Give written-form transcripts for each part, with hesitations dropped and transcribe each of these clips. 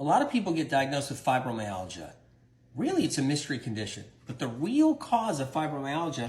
A lot of people get diagnosed with fibromyalgia. Really, it's a mystery condition. But the real cause of fibromyalgia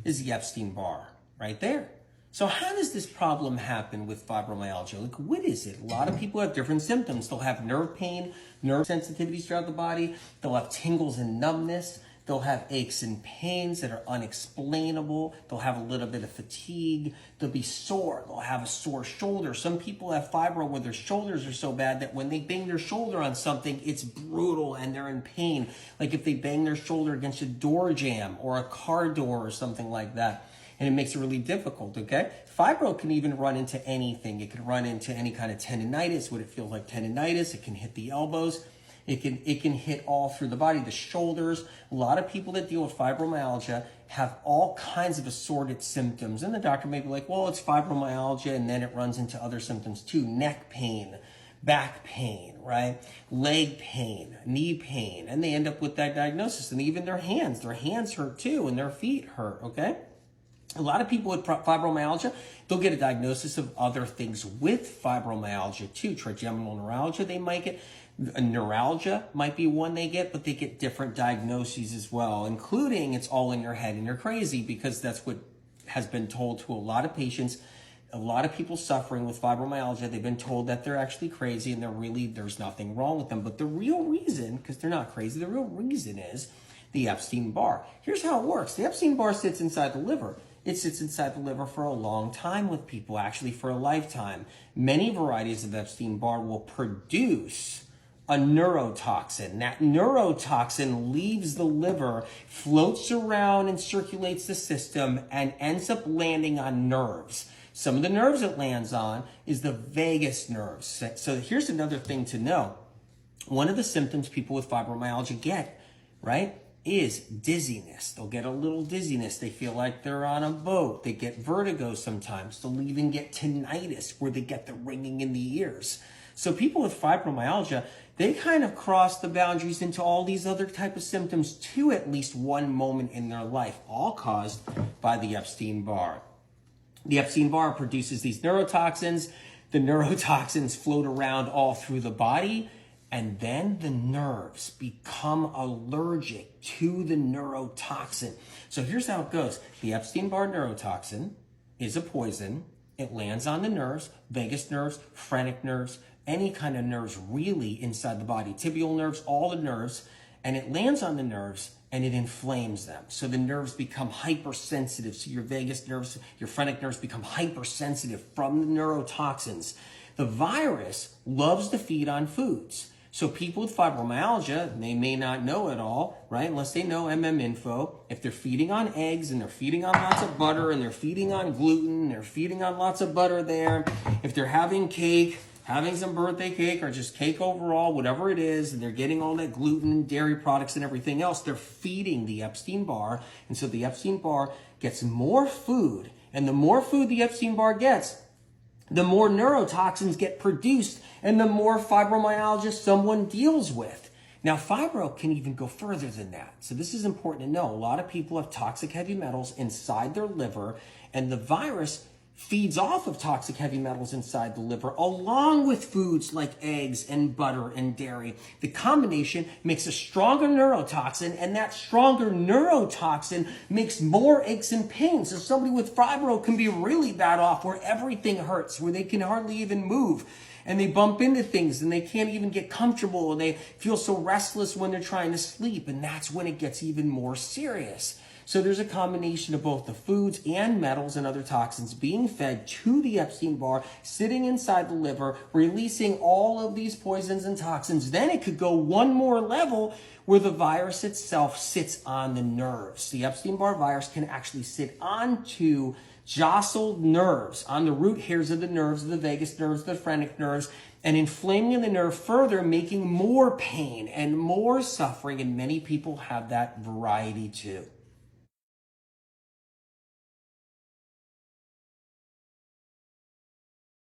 is the Epstein-Barr, right there. So how does this problem happen with fibromyalgia? Like, what is it? A lot of people have different symptoms. They'll have nerve pain, nerve sensitivities throughout the body. They'll have tingles and numbness. They'll have aches and pains that are unexplainable. They'll have a little bit of fatigue. They'll be sore. They'll have a sore shoulder. Some people have fibro where their shoulders are so bad that when they bang their shoulder on something, it's brutal and they're in pain. Like if they bang their shoulder against a door jamb or a car door or something like that. And it makes it really difficult, okay? Fibro can even run into anything. It can run into any kind of tendinitis, what it feels like tendinitis. It can hit the elbows. It can hit all through the body, the shoulders. A lot of people that deal with fibromyalgia have all kinds of assorted symptoms. And the doctor may be like, well, it's fibromyalgia, and then it runs into other symptoms too. Neck pain, back pain, right? Leg pain, knee pain. And they end up with that diagnosis. And even their hands hurt too, and their feet hurt, okay? A lot of people with fibromyalgia, they'll get a diagnosis of other things with fibromyalgia too. Trigeminal neuralgia, they might get. A neuralgia might be one they get, but they get different diagnoses as well, including it's all in your head and you're crazy, because that's what has been told to a lot of patients. A lot of people suffering with fibromyalgia, they've been told that they're actually crazy and there's nothing wrong with them. But the real reason, because they're not crazy, the real reason is the Epstein-Barr. Here's how it works. The Epstein-Barr sits inside the liver. It sits inside the liver for a long time with people, actually for a lifetime. Many varieties of Epstein-Barr will produce a neurotoxin. That neurotoxin leaves the liver, floats around and circulates the system, and ends up landing on nerves. Some of the nerves it lands on is the vagus nerves. So here's another thing to know. One of the symptoms people with fibromyalgia get, right, is dizziness. They'll get a little dizziness. They feel like they're on a boat. They get vertigo sometimes. They'll even get tinnitus, where they get the ringing in the ears. So people with fibromyalgia, they kind of cross the boundaries into all these other type of symptoms too, at least one moment in their life, all caused by the Epstein-Barr. The Epstein-Barr produces these neurotoxins. The neurotoxins float around all through the body, and then the nerves become allergic to the neurotoxin. So here's how it goes. The Epstein-Barr neurotoxin is a poison. It lands on the nerves, vagus nerves, phrenic nerves, any kind of nerves really inside the body, tibial nerves, all the nerves, and it lands on the nerves and it inflames them. So the nerves become hypersensitive. So your vagus nerves, your phrenic nerves become hypersensitive from the neurotoxins. The virus loves to feed on foods. So people with fibromyalgia, they may not know it all, right? Unless they know info. If they're feeding on eggs and they're feeding on lots of butter and they're feeding on gluten, they're feeding on lots of butter there. If they're having cake, having some birthday cake or just cake overall, whatever it is, and they're getting all that gluten, dairy products, and everything else, they're feeding the Epstein-Barr. And so the Epstein-Barr gets more food. And the more food the Epstein-Barr gets, the more neurotoxins get produced and the more fibromyalgia someone deals with. Now, fibro can even go further than that. So this is important to know. A lot of people have toxic heavy metals inside their liver, and the virus feeds off of toxic heavy metals inside the liver, along with foods like eggs and butter and dairy. The combination makes a stronger neurotoxin, and that stronger neurotoxin makes more aches and pains. So somebody with fibro can be really bad off, where everything hurts, where they can hardly even move, and they bump into things and they can't even get comfortable, and they feel so restless when they're trying to sleep, and that's when it gets even more serious. So there's a combination of both the foods and metals and other toxins being fed to the Epstein-Barr, sitting inside the liver, releasing all of these poisons and toxins. Then it could go one more level, where the virus itself sits on the nerves. The Epstein-Barr virus can actually sit onto jostled nerves, on the root hairs of the nerves, the vagus nerves, the phrenic nerves, and inflaming the nerve further, making more pain and more suffering. And many people have that variety too.